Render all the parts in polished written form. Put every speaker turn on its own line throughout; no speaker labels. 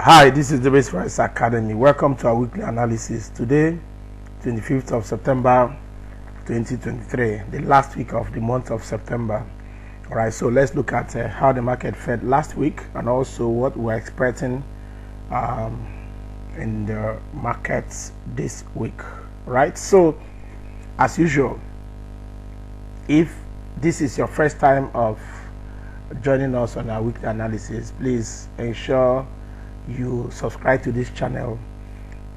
Hi, this is Dubiss Forex Academy. Welcome to our weekly analysis. Today, 25th of September 2023, the last week of the month of September. Alright, so let's look at how the market fared last week and also what we're expecting in the markets this week. Right, so as usual, if this is your first time of joining us on our weekly analysis, please ensure you subscribe to this channel,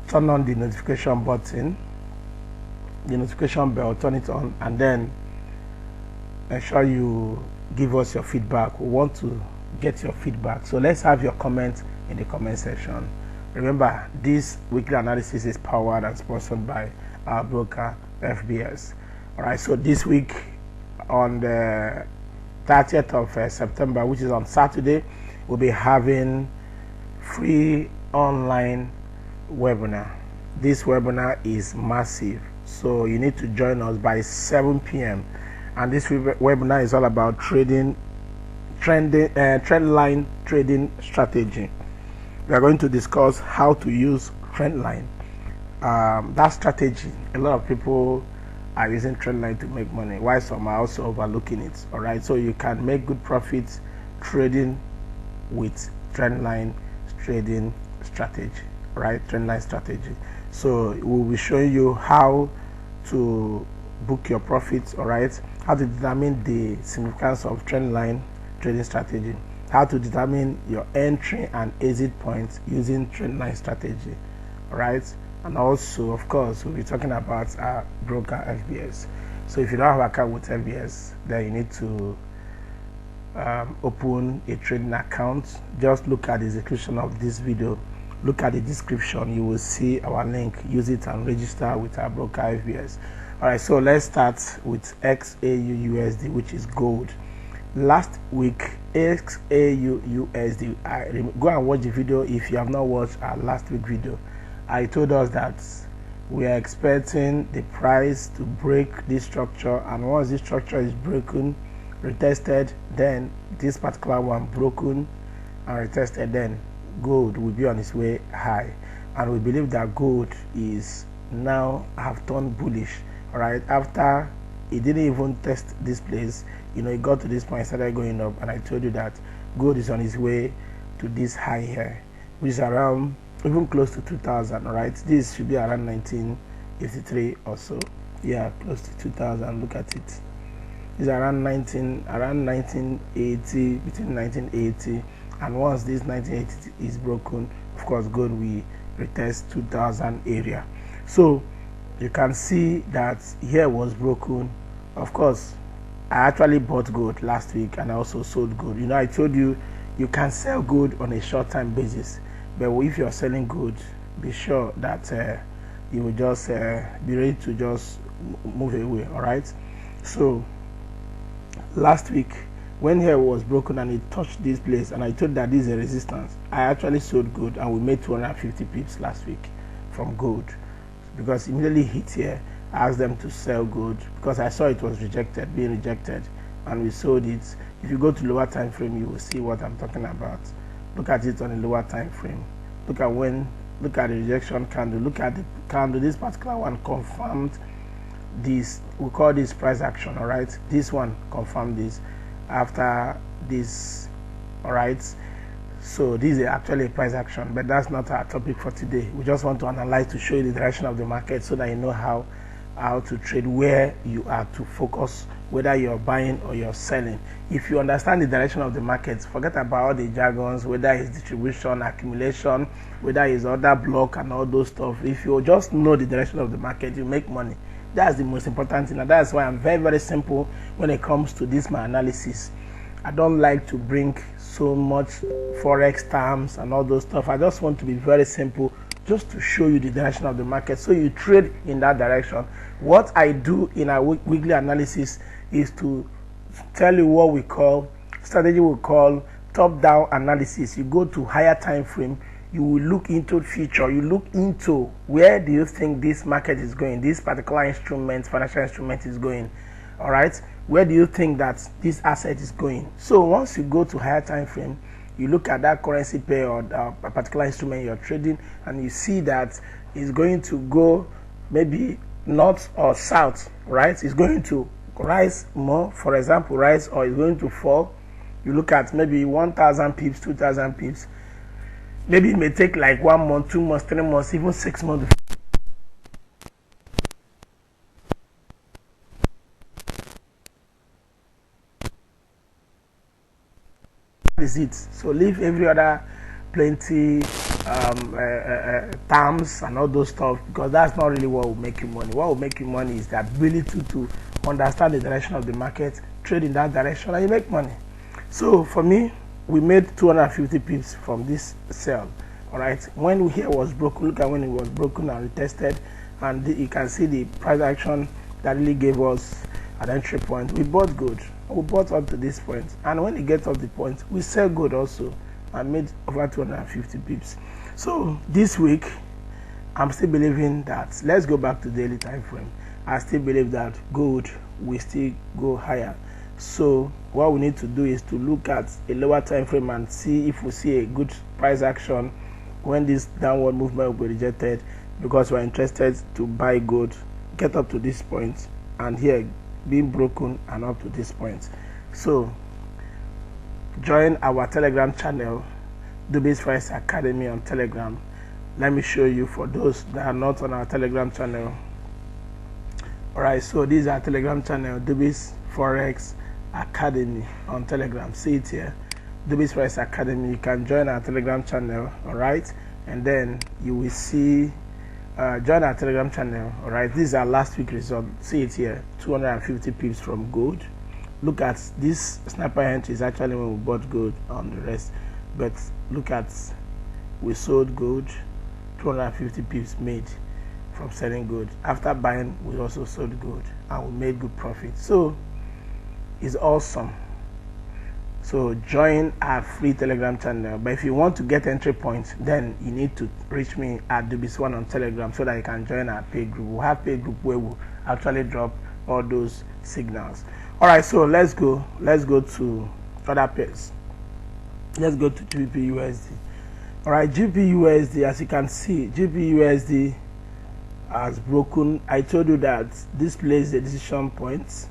turn on the notification button, the notification bell, turn it on, and then ensure you give us your feedback. We want to get your feedback, so let's have your comments in the comment section. Remember, this weekly analysis is powered and sponsored by our broker FBS. All right, so this week on the 30th of September, which is on Saturday, we'll be having free online webinar. This webinar is massive, so you need to join us by 7 p.m. and this webinar is all about trend line trading strategy. We are going to discuss how to use trend line. That strategy, a lot of people are using trend line to make money, while some are also overlooking it. All right, so you can make good profits trading with trend line trading strategy, right? Trend line strategy. So we'll be showing you how to book your profits, all right? How to determine the significance of trend line trading strategy, how to determine your entry and exit points using trend line strategy, all right? And also, of course, we'll be talking about our broker FBS. So if you don't have an account with FBS, then you need to open a trading account. Just look at the description of this video, look at the description, you will see our link. Use it and register with our broker FBS. All right, so let's start with XAUUSD, which is gold. Last week, XAUUSD, go and watch the video if you have not watched our last week video. I told us that we are expecting the price to break this structure, and once this structure is broken, retested, then this particular one broken and retested, then gold will be on its way high, and we believe that gold is now have turned bullish. All right, after it didn't even test this place, it got to this point, started going up, and I told you that gold is on its way to this high here, which is around even close to 2000. All right, this should be around 1983 or so. Yeah, close to 2000. Look at it. It's around 1980, between 1980, and once this 1980 is broken, of course gold will retest 2000 area. So you can see that here was broken. Of course, I actually bought gold last week and I also sold gold. I told you you can sell gold on a short-time basis, but if you're selling gold, be sure that you will just be ready to just move away. All right, so last week when here was broken and it touched this place, and I told that this is a resistance, I actually sold gold and we made 250 pips last week from gold, because immediately hit here. I asked them to sell gold because I saw it was being rejected, and we sold it. If you go to lower time frame, you will see what I'm talking about. Look at it on the lower time frame. Look at the rejection candle. Look at the candle. This particular one confirmed this. We call this price action. All right, this one confirmed this after this. All right, so this is actually a price action, but that's not our topic for today. We just want to analyze to show you the direction of the market so that you know how to trade, where you are to focus, whether you're buying or you're selling. If you understand the direction of the market, forget about all the jargons, whether it's distribution, accumulation, whether it's order block and all those stuff. If you just know the direction of the market, you make money. That's the most important thing, and that's why I'm very, very simple when it comes to this my analysis. I don't like to bring so much forex terms and all those stuff. I just want to be very simple, just to show you the direction of the market so you trade in that direction. What I do in our weekly analysis is to tell you what we call strategy, we call top-down analysis. You go to higher time frame, you will look into future, you look into where do you think this market is going, this particular instrument, financial instrument is going. All right, where do you think that this asset is going? So once you go to higher time frame, you look at that currency pair or a particular instrument you're trading, and you see that it's going to go maybe north or south, right? It's going to rise more, for example, rise, or it's going to fall. You look at maybe 1,000 pips, 2,000 pips. Maybe it may take like 1 month, 2 months, 3 months, even 6 months. That is it. So leave every other plenty terms and all those stuff, because that's not really what will make you money. What will make you money is the ability to understand the direction of the market, trade in that direction, and you make money. So for me, we made 250 pips from this sell. All right, when here was broken, look at when it was broken and retested, and you can see the price action that really gave us an entry point. We bought good. We bought up to this point, and when it gets up the point, we sell good also and made over 250 pips. So this week, I'm still believing that, let's go back to daily time frame. I still believe that gold will still go higher. So what we need to do is to look at a lower time frame and see if we see a good price action when this downward movement will be rejected, because we're interested to buy gold, get up to this point, and here being broken and up to this point. So join our Telegram channel, Dubiss Forex Academy on Telegram. Let me show you for those that are not on our Telegram channel. Alright, so this is our Telegram channel, Dubiss Forex Academy on Telegram. See it here, Dubiss Forex Academy. You can join our Telegram channel, alright, and then you will see join our Telegram channel. Alright, this is our last week result. See it here, 250 pips from gold. Look at this sniper entry is actually when we bought gold on the rest, but look at, we sold gold, 250 pips made from selling gold. After buying, we also sold gold and we made good profit. So it's awesome. So join our free Telegram channel. But if you want to get entry points, then you need to reach me at Dubiss1 on Telegram so that you can join our paid group. We'll have paid group where we'll actually drop all those signals. Alright, so let's go to other pairs. Let's go to GBP/USD. Alright, GBP/USD, as you can see, GBP/USD has broken. I told you that this plays the decision points.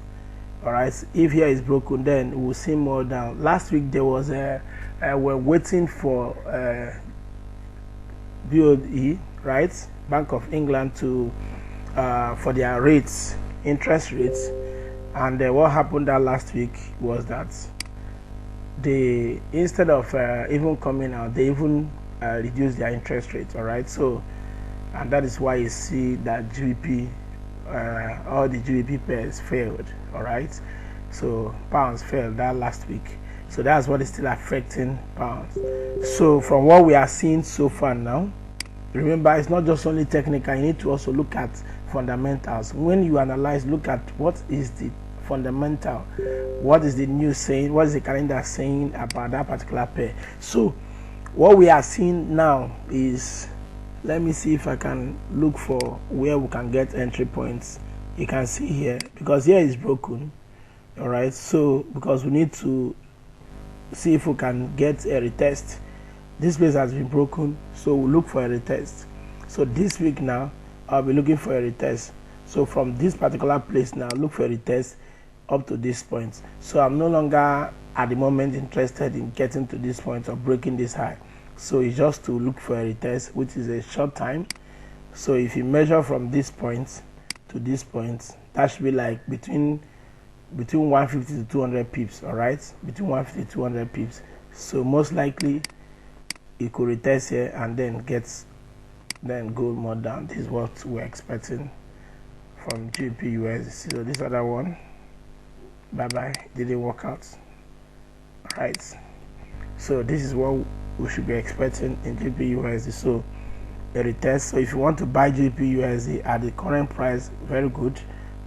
Alright, if here is broken, then we'll see more down. Last week there was we're waiting for BOE, right, Bank of England, to for their rates, interest rates, and what happened that last week was that they, instead of even coming out, they even reduced their interest rate. Alright, so, and that is why you see that GBP, all the GBP pairs failed. Alright, so pounds fell that last week, so that's what is still affecting pounds. So from what we are seeing so far now, remember, it's not just only technical, you need to also look at fundamentals. When you analyze, look at what is the fundamental, what is the news saying, what is the calendar saying about that particular pair. So what we are seeing now is, let me see if I can look for where we can get entry points. You can see here, because here is broken. All right, so because we need to see if we can get a retest. This place has been broken, so we'll look for a retest. So this week now, I'll be looking for a retest. So from this particular place now, look for a retest up to this point. So I'm no longer at the moment interested in getting to this point or breaking this high. So it's just to look for a retest, which is a short time. So if you measure from this point to this point, that should be like between 150 to 200 pips. All right, between 150 to 200 pips. So most likely it could retest here and then go more down. This is what we're expecting from GBP/USD. So this other one, bye, didn't work out. All right, so this is what we should be expecting in GBP/USD. So a retest. So if you want to buy GBP/USD at the current price, very good.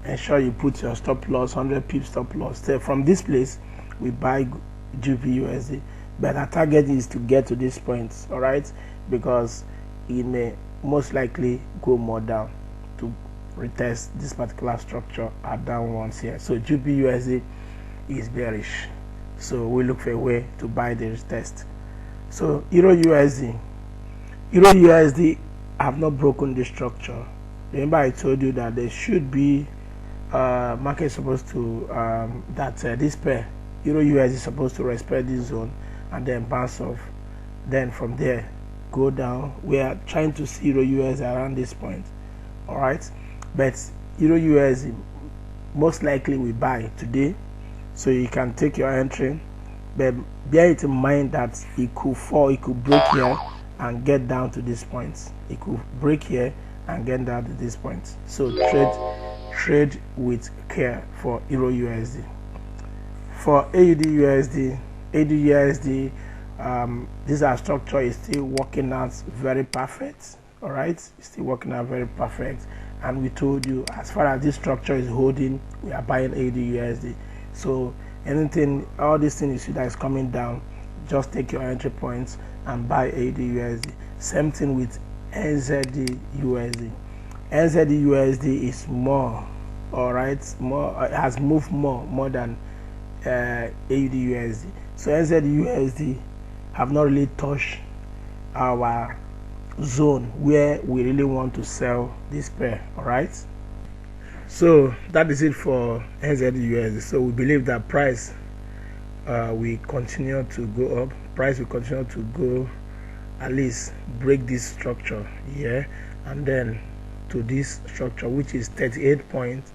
Ensure you put your stop loss, 100 pips stop loss. So from this place, we buy GBP/USD, but our target is to get to this point. All right, because it may most likely go more down to retest this particular structure at down ones here. So GBP/USD is bearish, so we look for a way to buy the retest. So Euro USD have not broken the structure. Remember I told you that there should be market supposed to this pair Euro USD is supposed to respect this zone and then bounce off, then from there go down. We are trying to see Euro USD around this point, all right, but Euro USD most likely we buy today, so you can take your entry, but bear it in mind that it could fall, it could break here and get down to this point. It could break here and get down to this point. So trade with care for Euro USD. For AUD USD, this our structure is still working out very perfect. All right, it's still working out very perfect. And we told you, as far as this structure is holding, we are buying AUD USD. So anything, all these things you see that is coming down, just take your entry points and buy AUD USD. Same thing with NZD USD. NZD USD is more, all right, more, it has moved more than AUD USD. So NZD USD have not really touched our zone where we really want to sell this pair, all right. So that is it for NZD USD. So we believe that price will continue to go up. Price will continue to go, at least break this structure here, and then to this structure, which is 38 points,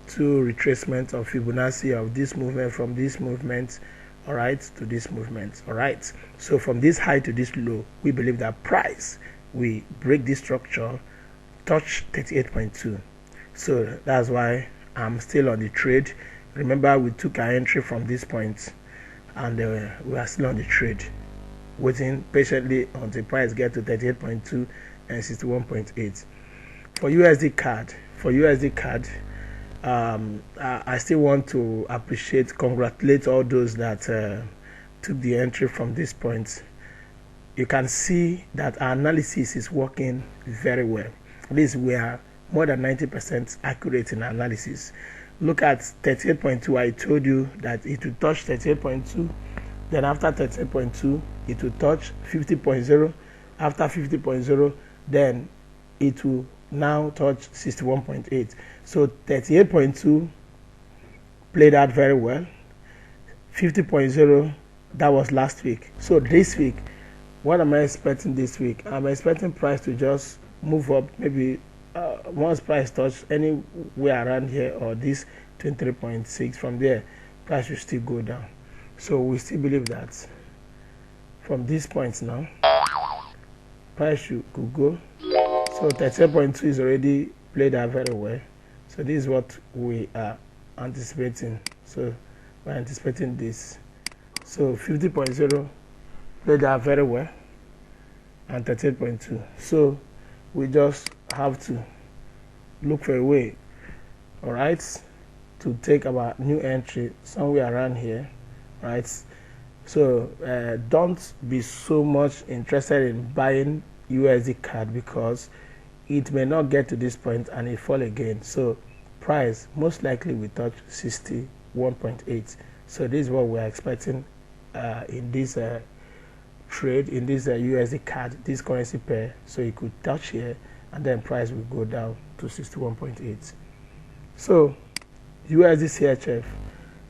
to retracement of Fibonacci of this movement, from this movement, all right, to this movement, all right. So from this high to this low, we believe that price we break this structure, touch 38.2. so that's why I'm still on the trade. Remember, we took our entry from this point, and we are still on the trade, waiting patiently until price get to 38.2 and 61.8. For USD card, I still want to congratulate all those that took the entry from this point. You can see that our analysis is working very well. At least we are more than 90% accurate in analysis. Look at 38.2. I told you that it will touch 38.2. Then after 38.2, it will touch 50.0. After 50.0, then it will now touch 61.8. So 38.2 played out very well. 50.0, that was last week. So this week, what am I expecting this week? I'm expecting price to just move up, maybe once price touch anywhere around here or this 23.6. From there, price will still go down. So we still believe that from this point now, price could go. So 38.2 is already played out very well. So this is what we are anticipating. So we're anticipating this. So 50.0 played out very well, and 38.2. So we just have to look for a way, all right, to take our new entry somewhere around here, right? So don't be so much interested in buying USD card, because it may not get to this point and it fall again. So price most likely will touch 61.8. So this is what we are expecting in this trade, in this USD card, this currency pair. So it could touch here, and then price will go down to 61.8. So USD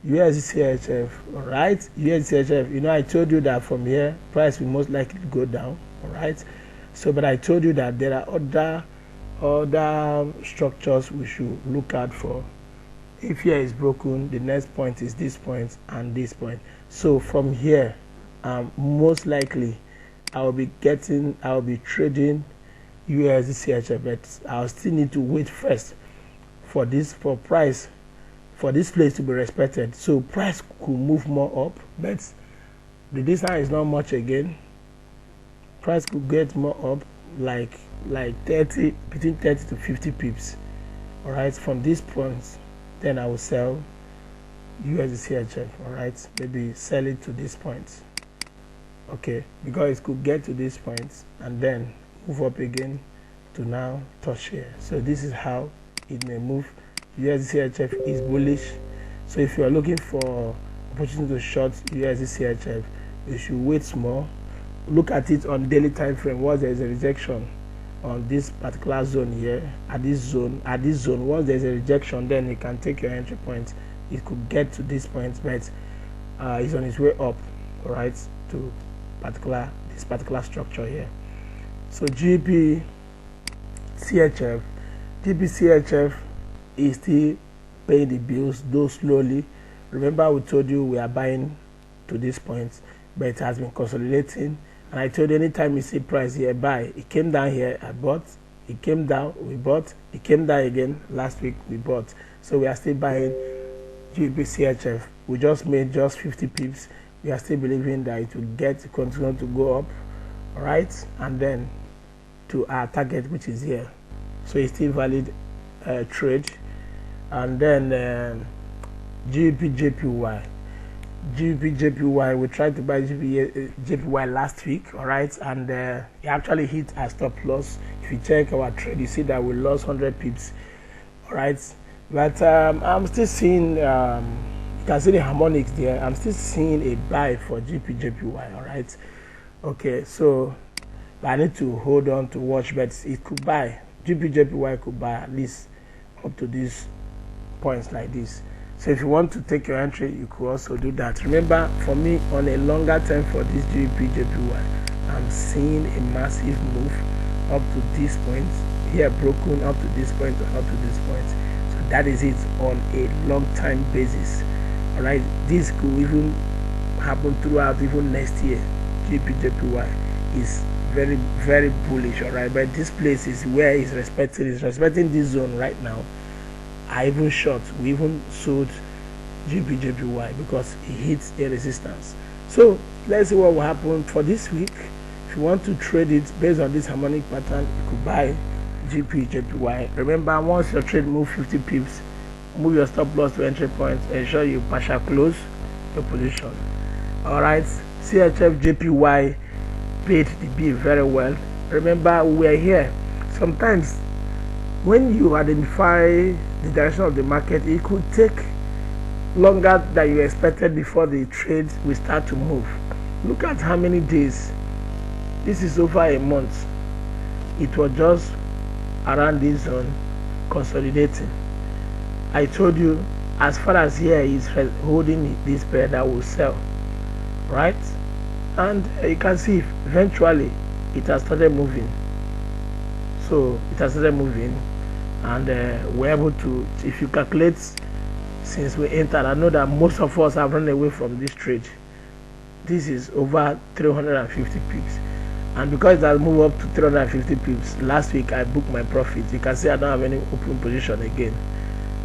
CHF, all right, USD CHF, you know, I told you that from here price will most likely go down, all right. So but I told you that there are other structures we should look out for. If here is broken, the next point is this point and this point. So from here, most likely I will be trading USD CHF, but I'll still need to wait first for this place to be respected. So price could move more up, but the distance is not much again. Price could get more up, like 30, between 30 to 50 pips, all right. From this point, then I will sell USD CHF, all right, maybe sell it to this point, okay, because it could get to this point and then move up again to now touch here. So this is how it may move. USD CHF is bullish, so if you are looking for opportunity to short USD CHF, you should wait small. Look at it on daily time frame. Once there is a rejection on this particular zone here, at this zone, once there's a rejection, then you can take your entry point. It could get to this point, but it's on its way up, right, to this particular structure here. So GBP CHF is still paying the bills, though slowly. Remember, we told you we are buying to this point, but it has been consolidating. And I told you, anytime you see price here, buy. It came down here, I bought. It came down, we bought. It came down again last week, we bought. So we are still buying GBP CHF. We just made just 50 pips. We are still believing that it will continue to go up, right? And then to our target, which is here. So it's still valid trade. And then GBP JPY, we tried to buy JPY last week, all right, and it actually hit our stop loss. If you check our trade, you see that we lost 100 pips, all right. But I'm still seeing, you can see the harmonics there. I'm still seeing a buy for JPY, all right. Okay, so I need to hold on to watch, but it could buy. JPY could buy at least up to these points like this. So if you want to take your entry, you could also do that. Remember, for me, on a longer term for this JPY, I'm seeing a massive move up to this point here, broken up to this point or up to this point. So that is it on a long time basis. All right, this could even happen throughout even next year. JPY is very, very bullish. All right, but this place is where it's respecting this zone right now. I even short, we even sold JPY because it hits a resistance. So let's see what will happen for this week. If you want to trade it based on this harmonic pattern, you could buy JPY. Remember, once your trade move 50 pips, move your stop loss to entry point, ensure you partial close your position. Alright, CHF JPY paid the bill very well. Remember, we're here. Sometimes when you identify the direction of the market, it could take longer than you expected before the trade will start to move. Look at how many days. This is over a month. It was just around this zone consolidating. I told you, as far as here is holding this pair, that will sell, right? And you can see eventually it has started moving. So it has started moving, and we're able to, if you calculate since we entered, I know that most of us have run away from this trade. This is over 350 pips, and because it has moved up to 350 pips, last week I booked my profit. You can see I don't have any open position again.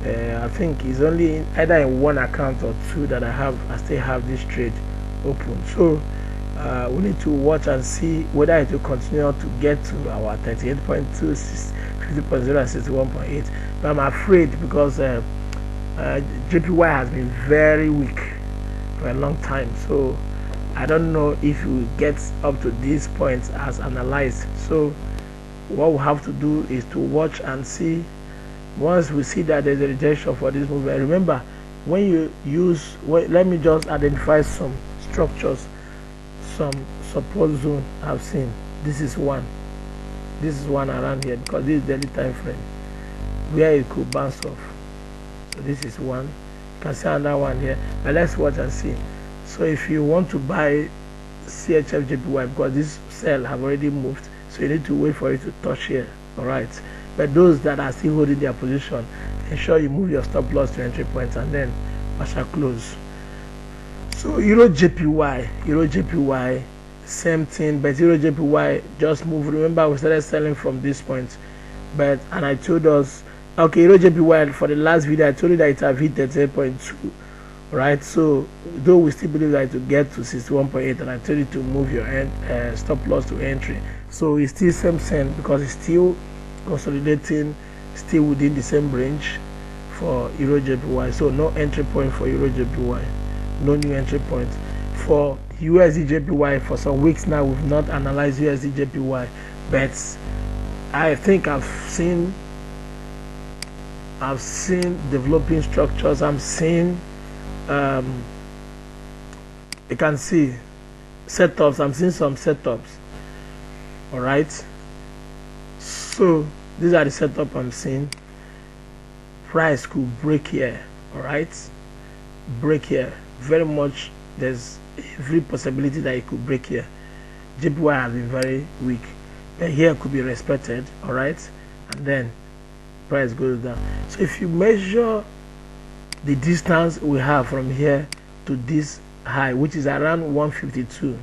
I think it's only either in one account or two that I still have this trade open. So we need to watch and see whether it will continue to get to our 38.2, 50.0 and 61.8. But I'm afraid because JPY has been very weak for a long time. So I don't know if we get up to these points as analyzed. So what we have to do is to watch and see. Once we see that there's a rejection for this movement, remember, when you use, let me just identify some structures, some support zone I've seen. This is one around here, because this is daily time frame where it could bounce off. So this is one. You can see another one here, but let's watch and see. So if you want to buy CHF JPY, because this sell have already moved, so you need to wait for it to touch here. All right, but those that are still holding their position, ensure you move your stop loss to entry points and then partial close. So Euro JPY, same thing, but Euro JPY just moved. Remember, we started selling from this point, and I told us, okay, Euro JPY for the last video, I told you that it have hit 38.2, right? So though we still believe that it will get to 61.8, and I told you to move your stop loss to entry. So it's still same because it's still consolidating, still within the same range for Euro JPY. So no entry point for Euro JPY, no new entry point. For USD JPY, for some weeks now we've not analyzed USD JPY, but I think I've seen developing structures. I'm seeing you can see setups. I'm seeing some setups. All right. So these are the setup I'm seeing. Price could break here. All right. Break here. Very much. There's every possibility that it could break here. JPY has been very weak. But here could be respected. All right. And then price goes down. So if you measure the distance we have from here to this high, which is around 152,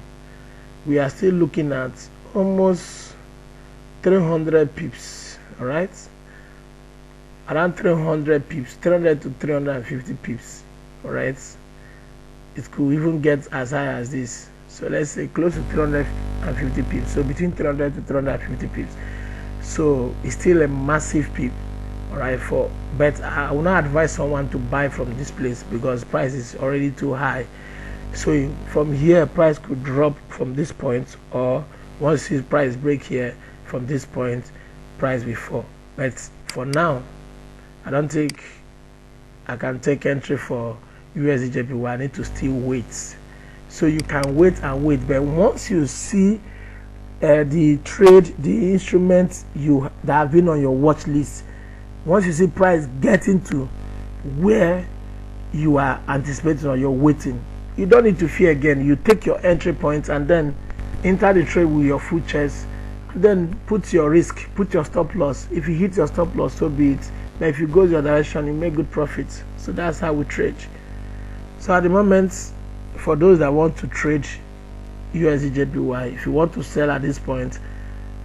we are still looking at almost 300 pips. All right, around 300 pips, 300 to 350 pips. All right, it could even get as high as this. So let's say close to 350 pips. So between 300 to 350 pips. So it's still a massive pip. All right, but I will not advise someone to buy from this place because price is already too high. So from here, price could drop from this point, or once his price break here from this point, price will fall. But for now, I don't think I can take entry for USD JPY. I need to still wait. So you can wait and wait, but once you see the trade, the instruments that have been on your watch list, once you see price getting to where you are anticipating or you're waiting, you don't need to fear again. You take your entry point and then enter the trade with your full chest, and then put your risk, put your stop loss. If you hit your stop loss, so be it. But if you go your direction, you make good profits. So that's how we trade. So at the moment, for those that want to trade USD JPY, if you want to sell at this point,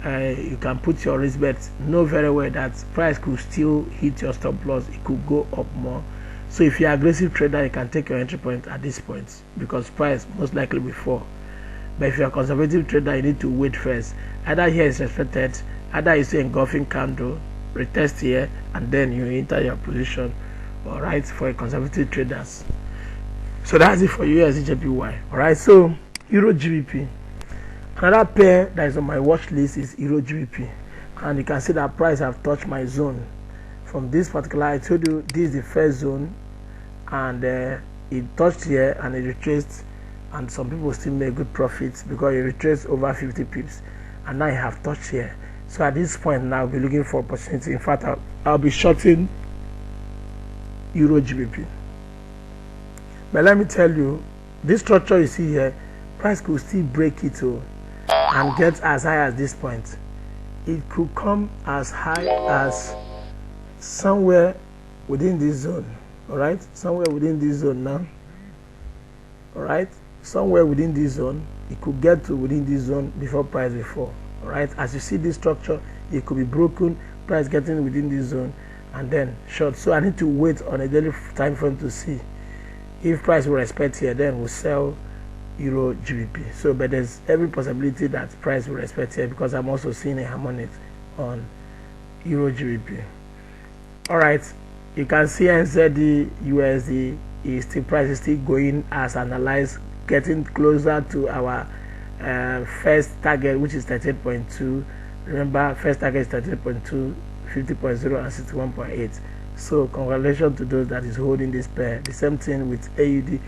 you can put your risk, bet. Know very well that price could still hit your stop loss. It could go up more. So if you're an aggressive trader, you can take your entry point at this point because price most likely will fall. But if you're a conservative trader, you need to wait first. Either here is respected, either you see engulfing candle, retest here, and then you enter your position. All right, for a conservative traders. So that's it for USD JPY. All right, so Euro GBP. Another pair that is on my watch list is Euro GBP, and you can see that price have touched my zone. From this particular, I told you this is the first zone, and it touched here and it retraced, and some people still make good profits because it retraced over 50 pips, and now it have touched here. So at this point now, I'll be looking for opportunity. In fact, I'll be shorting Euro GBP. But let me tell you, this structure you see here, price could still break it and get as high as this point. It could come as high as somewhere within this zone. All right, somewhere within this zone now. All right, somewhere within this zone, it could get to within this zone before price will fall. All right, as you see this structure, it could be broken, price getting within this zone, and then short. So I need to wait on a daily time frame to see if price will respect here. Then we'll sell Euro GBP. So, but there's every possibility that price will respect here because I'm also seeing a harmonic on Euro GBP. All right, you can see NZD USD is still price is still going as analyzed, getting closer to our first target, which is 38.2. Remember, first target is 38.2, 50.0, and 61.8. So congratulations to those that is holding this pair. The same thing with AUD.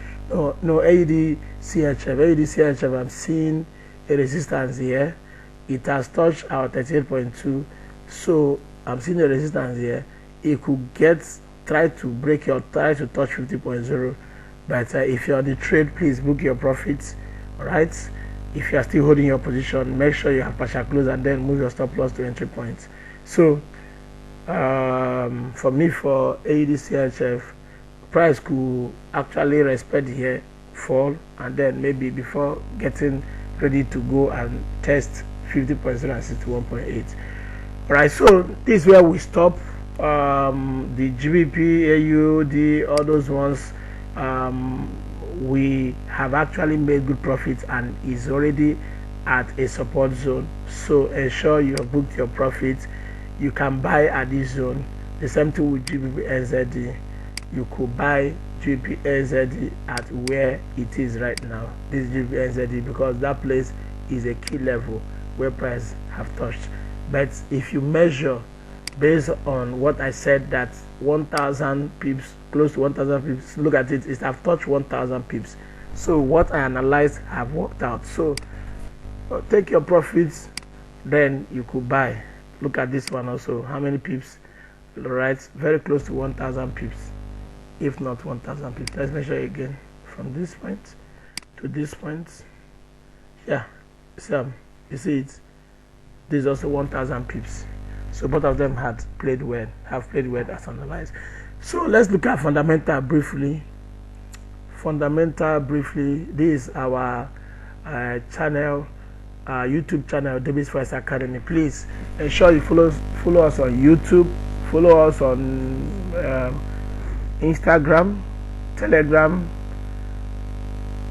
No, AUD CHF. AUD CHF, I'm seeing a resistance here. It has touched our 38.2. So I'm seeing a resistance here. It could try to break or try to touch 50.0. But if you're on the trade, please book your profits. All right. If you are still holding your position, make sure you have partial close and then move your stop loss to entry points. So for me, for AUD CHF, price could actually respect here, fall, and then maybe before getting ready to go and test 50.0 and 61.8. All right, so this is where we stop. The GBP, AUD, all those ones, we have actually made good profits and is already at a support zone. So ensure you have booked your profits. You can buy at this zone. The same thing with GBP NZD. You could buy GBP NZD at where it is right now. This is GBP NZD because that place is a key level where price have touched. But if you measure based on what I said, that 1,000 pips, close to 1,000 pips, look at it, it have touched 1,000 pips. So what I analyzed have worked out. So take your profits, then you could buy. Look at this one also. How many pips? Right, very close to 1,000 pips, if not 1,000 pips. Let's measure again from this point to this point. Yeah, so you see it. This is also 1,000 pips. So both of them have played well as analyzed. So let's look at fundamental briefly. This is our channel, YouTube channel, Dubiss Forex Academy. Please ensure you follow us on YouTube, follow us on Instagram, Telegram.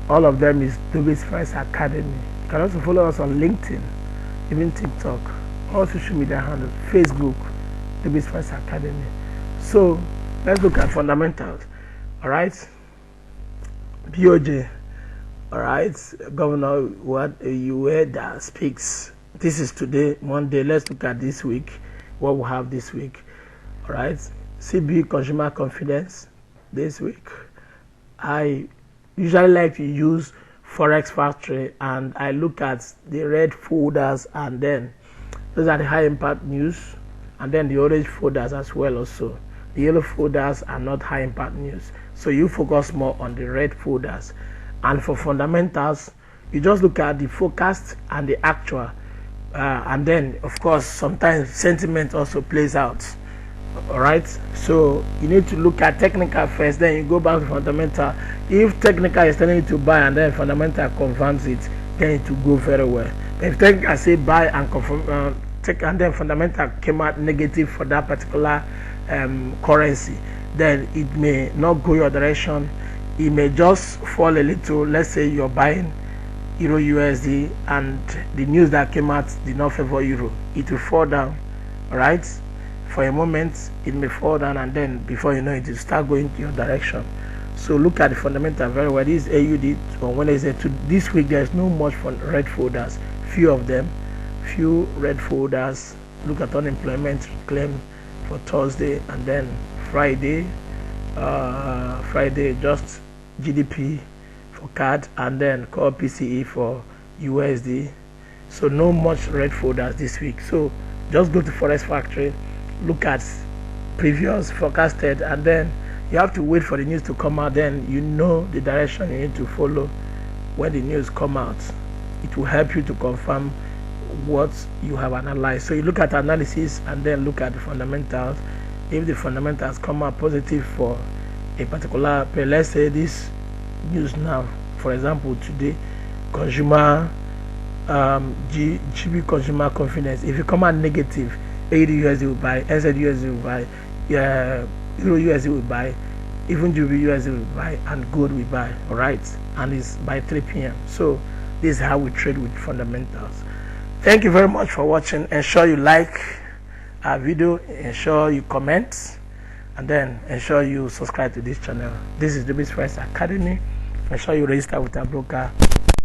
All of them is Dubiss Forex Academy. You can also follow us on LinkedIn, even TikTok, all social media handles, Facebook, Dubiss Forex Academy. So let's look at fundamentals. All right, BOJ. All right, Governor Ueda speaks. This is today, Monday. Let's look at this week, what we have this week. All right, CB consumer confidence this week. I usually like to use Forex Factory, and I look at the red folders, and then those are the high impact news, and then the orange folders as well also. The yellow folders are not high impact news, so you focus more on the red folders. And for fundamentals, you just look at the forecast and the actual, and then of course sometimes sentiment also plays out. All right, so you need to look at technical first, then you go back to fundamental. If technical is telling you to buy and then fundamental confirms it, then it will go very well. But if technical say buy and confirm, and then fundamental came out negative for that particular currency, then it may not go your direction. It may just fall a little. Let's say you're buying Euro USD and the news that came out did not favor Euro, it will fall down. All right, for a moment it may fall down, and then before you know it will start going to your direction. So look at the fundamental very well. This is AUD on Wednesday. To this week there is no much for red folders, few of them, few red folders. Look at unemployment claim for Thursday, and then Friday just GDP for CAD, and then core PCE for USD. So no much red folders this week. So just go to Forex Factory, look at previous forecasted, and then you have to wait for the news to come out. Then you know the direction you need to follow when the news come out. It will help you to confirm what you have analyzed. So you look at analysis and then look at the fundamentals. If the fundamentals come out positive for a particular pair, let's say this news now, for example today, consumer GB consumer confidence, if you come out negative, AUD USD will buy, NZ USD will buy, Euro USD will buy, even GB USD will buy, and gold will buy. All right, and it's by 3 p.m. So this is how we trade with fundamentals. Thank you very much for watching. Ensure you like our video, ensure you comment, and then ensure you subscribe to this channel. This is Dubiss Forex Academy. Ensure you register with our broker.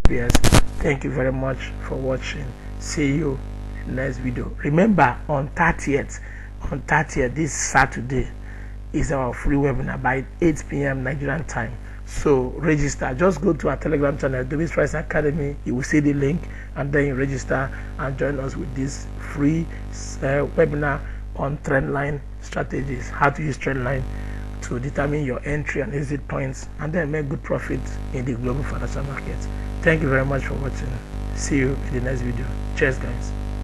Yes, thank you very much for watching. See you in the next video. Remember, on 30th, this Saturday, is our free webinar by 8 p.m. Nigerian time. So register. Just go to our Telegram channel, Dubiss Forex Academy. You will see the link, and then you register and join us with this free webinar on trendline strategies, how to use trendline to determine your entry and exit points, and then make good profit in the global financial market. Thank you very much for watching. See you in the next video. Cheers, guys.